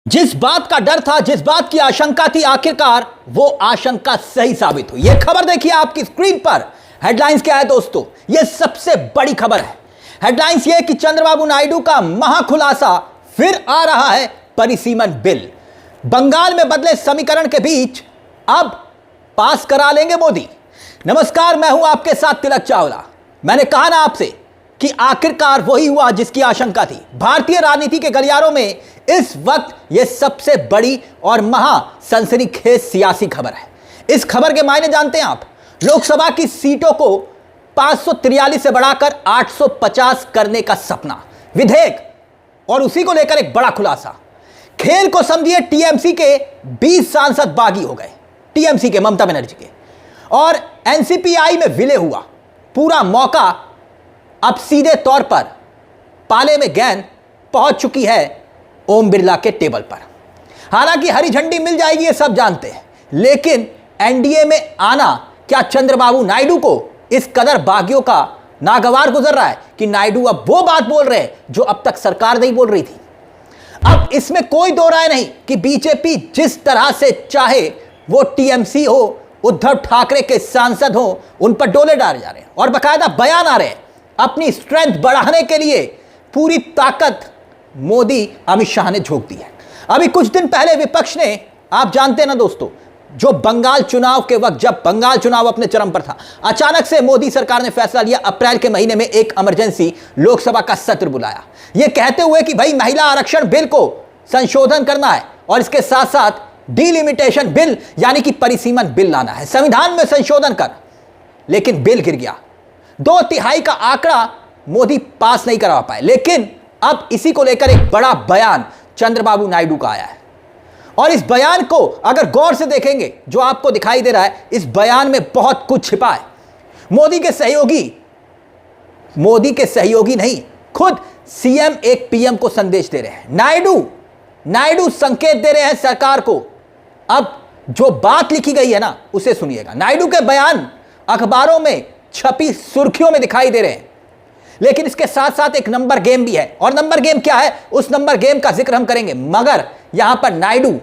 जिस बात का डर था, जिस बात की आशंका थी, आखिरकार वो आशंका सही साबित हुई। यह खबर देखिए आपकी स्क्रीन पर। हेडलाइंस क्या है दोस्तों? यह सबसे बड़ी खबर है। हेडलाइंस यह कि चंद्रबाबू नायडू का महाखुलासा फिर आ रहा है। परिसीमन बिल बंगाल में बदले समीकरण के बीच अब पास करा लेंगे मोदी। नमस्कार, मैं हूं आपके साथ तिलक चावला। मैंने कहा ना आपसे कि आखिरकार वही हुआ जिसकी आशंका थी। भारतीय राजनीति के गलियारों में इस वक्त यह सबसे बड़ी और महा सनसनीखेज सियासी खबर है। इस खबर के मायने जानते हैं आप? लोकसभा की सीटों को 543 से बढ़ाकर 850 करने का सपना, विधेयक, और उसी को लेकर एक बड़ा खुलासा। खेल को समझिए, टीएमसी के 20 सांसद बागी हो गए, टीएमसी के, ममता बनर्जी के, और एनसीपीआई में विलय हुआ। पूरा मौका अब सीधे तौर पर पाले में गेंद पहुंच चुकी है ओम बिरला के टेबल पर। हालांकि हरी झंडी मिल जाएगी, ये सब जानते हैं, लेकिन एनडीए में आना क्या चंद्रबाबू नायडू को इस कदर बागियों का नागवार गुजर रहा है कि नायडू अब वो बात बोल रहे हैं जो अब तक सरकार नहीं बोल रही थी। अब इसमें कोई दो राय नहीं कि बीजेपी जिस तरह से चाहे, वो टीएमसी हो, उद्धव ठाकरे के सांसद हो, उन पर डोले डाले जा रहे हैं और बाकायदा बयान आ रहे हैं। अपनी स्ट्रेंथ बढ़ाने के लिए पूरी ताकत मोदी अमित शाह ने झोंक दी है। अभी कुछ दिन पहले विपक्ष ने, आप जानते हैं ना दोस्तों, जो बंगाल चुनाव के वक्त, जब बंगाल चुनाव अपने चरम पर था, अचानक से मोदी सरकार ने फैसला लिया, अप्रैल के महीने में एक इमरजेंसी लोकसभा का सत्र बुलाया, यह कहते हुए कि भाई महिला आरक्षण बिल को संशोधन करना है और इसके साथ साथ डिलिमिटेशन बिल यानी कि परिसीमन बिल लाना है, संविधान में संशोधन कर। लेकिन बिल गिर गया। 2/3 का आंकड़ा मोदी पास नहीं करा पाए। लेकिन अब इसी को लेकर एक बड़ा बयान चंद्रबाबू नायडू का आया है, और इस बयान को अगर गौर से देखेंगे, जो आपको दिखाई दे रहा है, इस बयान में बहुत कुछ छिपा है। मोदी के सहयोगी नहीं, खुद सीएम एक पीएम को संदेश दे रहे हैं। नायडू संकेत दे रहे हैं सरकार को। अब जो बात लिखी गई है ना, उसे सुनिएगा। नायडू के बयान अखबारों में छपी सुर्खियों में दिखाई दे रहे हैं, लेकिन इसके साथ साथ एक नंबर गेम भी है, और नंबर गेम क्या है, उस नंबर गेम का जिक्र हम करेंगे। मगर यहां पर नायडू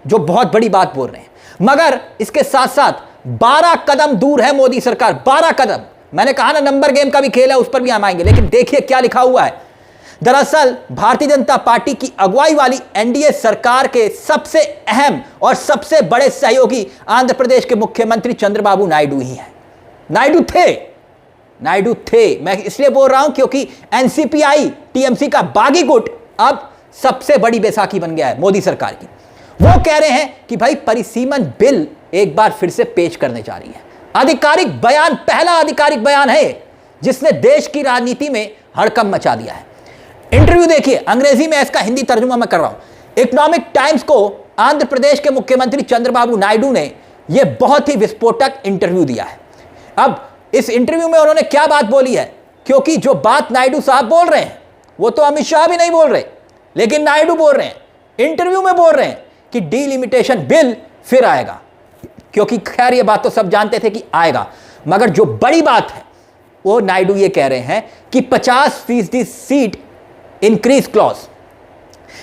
जो बहुत बड़ी बात बोल रहे हैं, मगर इसके साथ साथ 12 कदम दूर है मोदी सरकार। 12 कदम, मैंने कहा ना नंबर गेम का भी खेल है, उस पर भी हम आएंगे। लेकिन देखिए क्या लिखा हुआ है। दरअसल भारतीय जनता पार्टी की अगुवाई वाली एनडीए सरकार के सबसे अहम और सबसे बड़े सहयोगी आंध्र प्रदेश के मुख्यमंत्री चंद्रबाबू नायडू ही हैं। नायडू थे, मैं इसलिए बोल रहा हूं क्योंकि एनसीपीआई, टीएमसी का बागी गुट अब सबसे बड़ी बैसाखी बन गया है मोदी सरकार की। वो कह रहे हैं कि भाई परिसीमन बिल एक बार फिर से पेश करने जा रही है। आधिकारिक बयान, पहला आधिकारिक बयान है जिसने देश की राजनीति में हड़कंप मचा दिया है। इंटरव्यू देखिए, अंग्रेजी में इसका हिंदी तर्जुमा मैं कर रहा हूं। इकोनॉमिक टाइम्स को आंध्र प्रदेश के मुख्यमंत्री चंद्रबाबू नायडू ने यह बहुत ही विस्फोटक इंटरव्यू दिया है। अब इस इंटरव्यू में उन्होंने क्या बात बोली है, क्योंकि जो बात नायडू साहब बोल रहे हैं वो तो अमित शाह भी नहीं बोल रहे, लेकिन नायडू बोल रहे हैं, इंटरव्यू में बोल रहे हैं कि डिलिमिटेशन बिल फिर आएगा। क्योंकि खैर ये बात तो सब जानते थे कि आएगा, मगर जो बड़ी बात है वो नायडू ये कह रहे हैं कि 50% सीट इंक्रीज क्लॉज।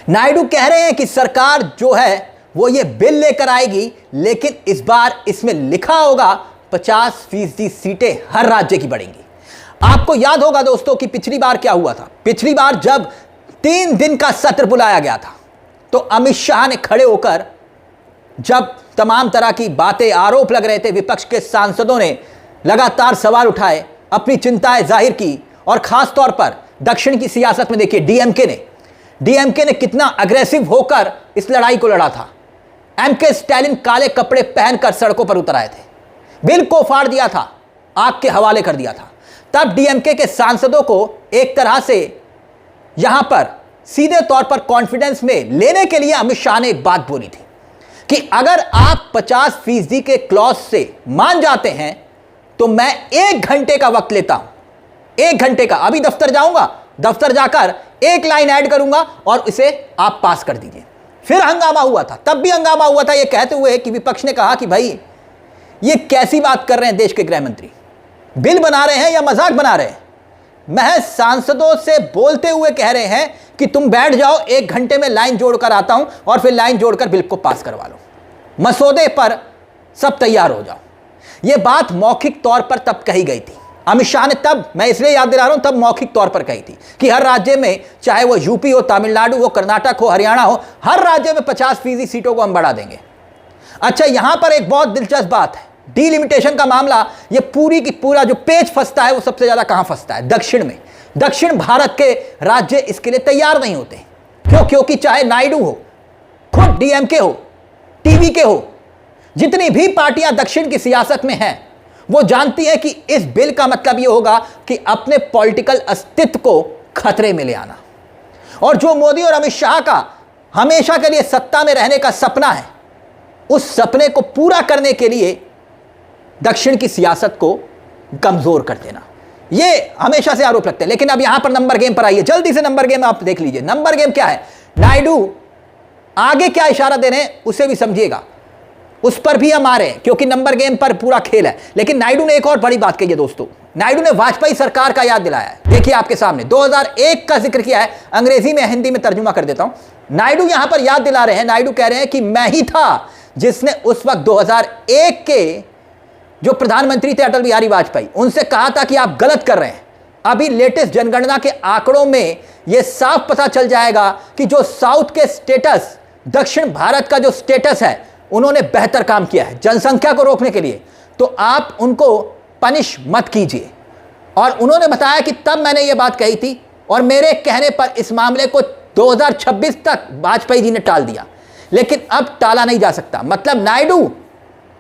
नायडू कह रहे हैं कि सरकार जो है वो ये बिल लेकर आएगी, लेकिन इस बार इसमें लिखा होगा 50% सीटें हर राज्य की बढ़ेंगी। आपको याद होगा दोस्तों कि पिछली बार क्या हुआ था। पिछली बार जब 3 दिन का सत्र बुलाया गया था, तो अमित शाह ने खड़े होकर, जब तमाम तरह की बातें, आरोप लग रहे थे, विपक्ष के सांसदों ने लगातार सवाल उठाए, अपनी चिंताएं जाहिर की, और खास तौर पर दक्षिण की सियासत में देखिए डीएमके ने कितना अग्रेसिव होकर इस लड़ाई को लड़ा था। एमके स्टालिन काले कपड़े पहनकर सड़कों पर उतर आए थे, बिल को फाड़ दिया था, आग के हवाले कर दिया था। तब डीएमके के सांसदों को एक तरह से यहां पर सीधे तौर पर कॉन्फिडेंस में लेने के लिए अमित शाह ने एक बात बोली थी कि अगर आप 50% के क्लॉज से मान जाते हैं तो मैं 1 घंटे का वक्त लेता हूं, 1 घंटे का। अभी दफ्तर जाऊंगा, दफ्तर जाकर एक लाइन ऐड करूंगा और इसे आप पास कर दीजिए। फिर हंगामा हुआ था, तब भी हंगामा हुआ था, यह कहते हुए कि विपक्ष ने कहा कि भाई ये कैसी बात कर रहे हैं देश के गृह मंत्री, बिल बना रहे हैं या मजाक बना रहे हैं। महज सांसदों से बोलते हुए कह रहे हैं कि तुम बैठ जाओ, 1 घंटे में लाइन जोड़कर आता हूं और फिर लाइन जोड़कर बिल को पास करवा लो, मसौदे पर सब तैयार हो जाओ। यह बात मौखिक तौर पर तब कही गई थी। अमित शाह ने तब, मैं इसलिए याद दिला रहा हूं, तब मौखिक तौर पर कही थी कि हर राज्य में, चाहे वो यूपी हो, तमिलनाडु हो, कर्नाटक हो, हरियाणा हो, हर राज्य में 50% सीटों को हम बढ़ा देंगे। अच्छा, यहां पर एक बहुत दिलचस्प बात है, डीलिमिटेशन का मामला। ये पूरी की पूरा जो पेच फंसता है वो सबसे ज्यादा कहां फंसता है? दक्षिण में। दक्षिण भारत के राज्य इसके लिए तैयार नहीं होते। क्यों? क्योंकि चाहे नायडू हो, खुद डीएमके हो, टीवी के हो, जितनी भी पार्टियां दक्षिण की सियासत में हैं, वो जानती हैं कि इस बिल का मतलब यह होगा कि अपने पॉलिटिकल अस्तित्व को खतरे में ले आना। और जो मोदी और अमित शाह का हमेशा के लिए सत्ता में रहने का सपना है, उस सपने को पूरा करने के लिए दक्षिण की सियासत को कमजोर कर देना, ये हमेशा से आरोप लगते हैं। लेकिन अब यहां पर नंबर गेम पर आइए, जल्दी से नंबर गेम आप देख लीजिए। नंबर गेम क्या है? नायडू आगे क्या इशारा दे रहे हैं उसे भी समझिएगा, उस पर भी हम आ रहे हैं, क्योंकि नंबर गेम पर पूरा खेल है। लेकिन नायडू ने एक और बड़ी बात कही है दोस्तों, नायडू ने वाजपेयी सरकार का याद दिलाया है। देखिए आपके सामने 2001 का जिक्र किया है, अंग्रेजी में हिंदी में तर्जुमा कर देता हूं। नायडू यहां पर याद दिला रहे हैं, नायडू कह रहे हैं कि मैं ही था जिसने उस वक्त 2001 के जो प्रधानमंत्री थे अटल बिहारी वाजपेयी, उनसे कहा था कि आप गलत कर रहे हैं। अभी लेटेस्ट जनगणना के आंकड़ों में यह साफ पता चल जाएगा कि जो साउथ के स्टेटस, दक्षिण भारत का जो स्टेटस है, उन्होंने बेहतर काम किया है जनसंख्या को रोकने के लिए, तो आप उनको पनिश मत कीजिए। और उन्होंने बताया कि तब मैंने ये बात कही थी और मेरे कहने पर इस मामले को 2026 तक वाजपेयी जी ने टाल दिया, लेकिन अब टाला नहीं जा सकता। मतलब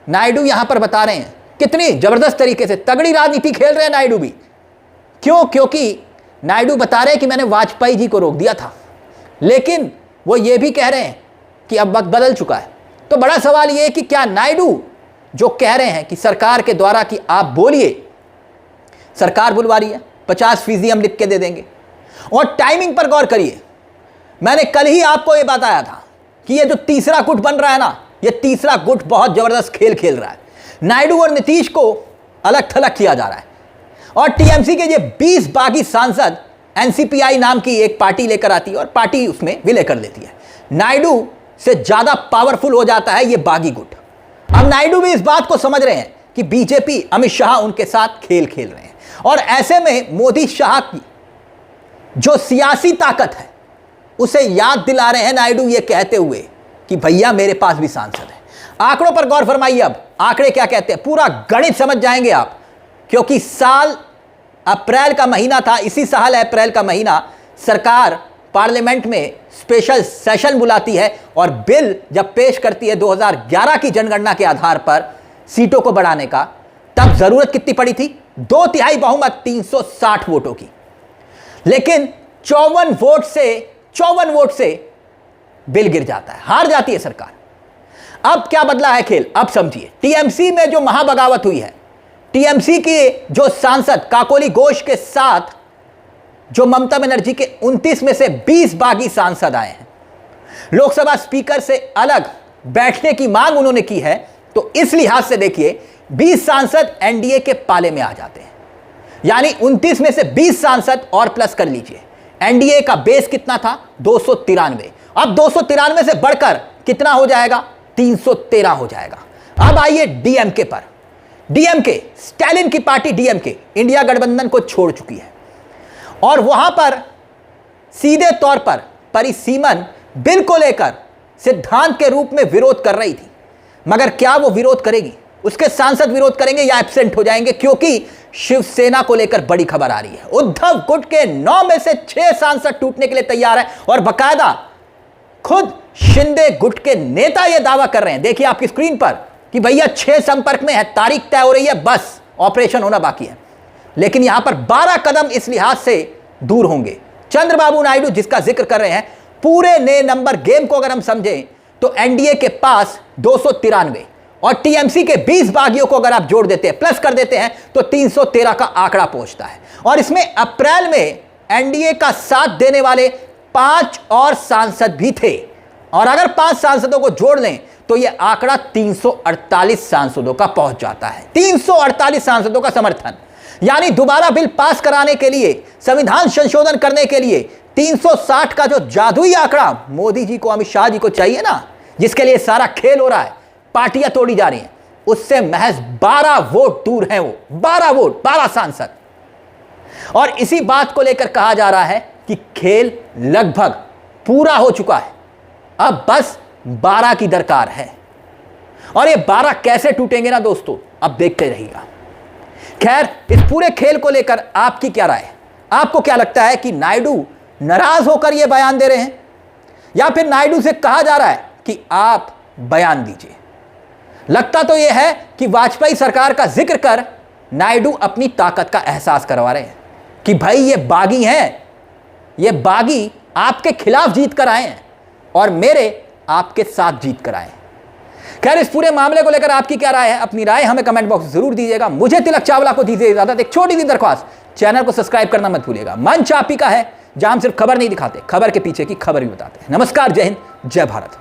नायडू यहां पर बता रहे हैं, कितनी जबरदस्त तरीके से तगड़ी राजनीति खेल रहे हैं नायडू भी। क्यों? क्योंकि नायडू बता रहे हैं कि मैंने वाजपेयी जी को रोक दिया था, लेकिन वो ये भी कह रहे हैं कि अब वक्त बदल चुका है। तो बड़ा सवाल यह है कि क्या नायडू जो कह रहे हैं कि सरकार के द्वारा कि आप बोलिए, सरकार बुलवा रही है, 50% हम लिख के दे देंगे। और टाइमिंग पर गौर करिए, मैंने कल ही आपको यह बताया था कि यह जो तीसरा गुट बन रहा है ना, यह तीसरा गुट बहुत जबरदस्त खेल खेल रहा है। नायडू और नीतीश को अलग थलग किया जा रहा है और टीएमसी के ये 20 बागी सांसद एनसीपीआई नाम की एक पार्टी लेकर आती है और पार्टी उसमें विलय कर लेती है। नायडू से ज्यादा पावरफुल हो जाता है ये बागी गुट। अब नायडू भी इस बात को समझ रहे हैं कि बीजेपी, अमित शाह उनके साथ खेल खेल रहे हैं और ऐसे में मोदी शाह की जो सियासी ताकत है उसे याद दिला रहे हैं नायडू, ये कहते हुए कि भैया मेरे पास भी सांसद है। आंकड़ों पर गौर फरमाइए। अब आंकड़े क्या कहते हैं, पूरा गणित समझ जाएंगे आप, क्योंकि साल अप्रैल का महीना था, इसी साल अप्रैल का महीना सरकार पार्लियामेंट में स्पेशल सेशन बुलाती है और बिल जब पेश करती है 2011 की जनगणना के आधार पर सीटों को बढ़ाने का, तब जरूरत कितनी पड़ी थी? 2/3 बहुमत, 360 वोटों की। लेकिन 54 वोट से बिल गिर जाता है, हार जाती है सरकार। अब क्या बदला है खेल, अब समझिए। टीएमसी में जो महाबगावत हुई है, टीएमसी के जो सांसद काकोली घोष के साथ जो ममता बनर्जी के 29 में से 20 बागी सांसद आए हैं, लोकसभा स्पीकर से अलग बैठने की मांग उन्होंने की है, तो इस लिहाज से देखिए 20 सांसद एनडीए के पाले में आ जाते हैं। यानी 29 में से 20 सांसद और प्लस कर लीजिए। एनडीए का बेस कितना था? 293। अब 293 से बढ़कर कितना हो जाएगा? 313 हो जाएगा। अब आइए डीएमके पर। डीएमके, स्टालिन की पार्टी डीएमके इंडिया गठबंधन को छोड़ चुकी है और वहां पर सीधे तौर पर परिसीमन बिल को लेकर सिद्धांत के रूप में विरोध कर रही थी। मगर क्या वो विरोध करेगी? उसके सांसद विरोध करेंगे या एब्सेंट हो जाएंगे? क्योंकि शिवसेना को लेकर बड़ी खबर आ रही है। उद्धव गुट के 9 में से 6 सांसद टूटने के लिए तैयार है और बकायदा खुद शिंदे गुट के नेता यह दावा कर रहे हैं, देखिए आपकी स्क्रीन पर, कि भैया 6 संपर्क में है, तारीख तय हो रही है, बस ऑपरेशन होना बाकी है। लेकिन यहां पर 12 कदम इस लिहाज से दूर होंगे। चंद्रबाबू नायडू जिसका जिक्र कर रहे हैं, पूरे नए नंबर गेम को अगर हम समझें तो एनडीए के पास 293 और टीएमसी के 20 बागियों को अगर आप जोड़ देते हैं, प्लस कर देते हैं, तो 313 का आंकड़ा पहुंचता है। और इसमें अप्रैल में एनडीए का साथ देने वाले 5 और सांसद भी थे और अगर 5 सांसदों को जोड़ लें तो यह आंकड़ा 348 सांसदों का पहुंच जाता है। 348 सांसदों का समर्थन, यानी दोबारा बिल पास कराने के लिए, संविधान संशोधन करने के लिए 360 का जो जादुई आंकड़ा मोदी जी को, अमित शाह जी को चाहिए ना, जिसके लिए सारा खेल हो रहा है, पार्टियां तोड़ी जा रही हैं, उससे महज 12 वोट दूर हैं वो। 12 वोट, 12 सांसद। और इसी बात को लेकर कहा जा रहा है कि खेल लगभग पूरा हो चुका है, अब बस 12 की दरकार है। और ये 12 कैसे टूटेंगे ना दोस्तों, अब देखते रहिएगा। खैर, इस पूरे खेल को लेकर आपकी क्या राय है? आपको क्या लगता है कि नायडू नाराज होकर यह बयान दे रहे हैं, या फिर नायडू से कहा जा रहा है कि आप बयान दीजिए? लगता तो यह है कि वाजपेयी सरकार का जिक्र कर नायडू अपनी ताकत का एहसास करवा रहे हैं कि भाई ये बागी हैं, ये बागी आपके खिलाफ जीत कर आए हैं और मेरे आपके साथ जीत कर आए हैं। खैर, इस पूरे मामले को लेकर आपकी क्या राय है? अपनी राय हमें कमेंट बॉक्स में जरूर दीजिएगा। मुझे तिलक चावला को दीजिए इजाजत। एक छोटी सी दरख्वास्त, चैनल को सब्सक्राइब करना मत भूलिएगा। मंच आप ही का है, जहां हम सिर्फ खबर नहीं दिखाते, खबर के पीछे की खबर भी बताते हैं। नमस्कार, जय हिंद, जय भारत।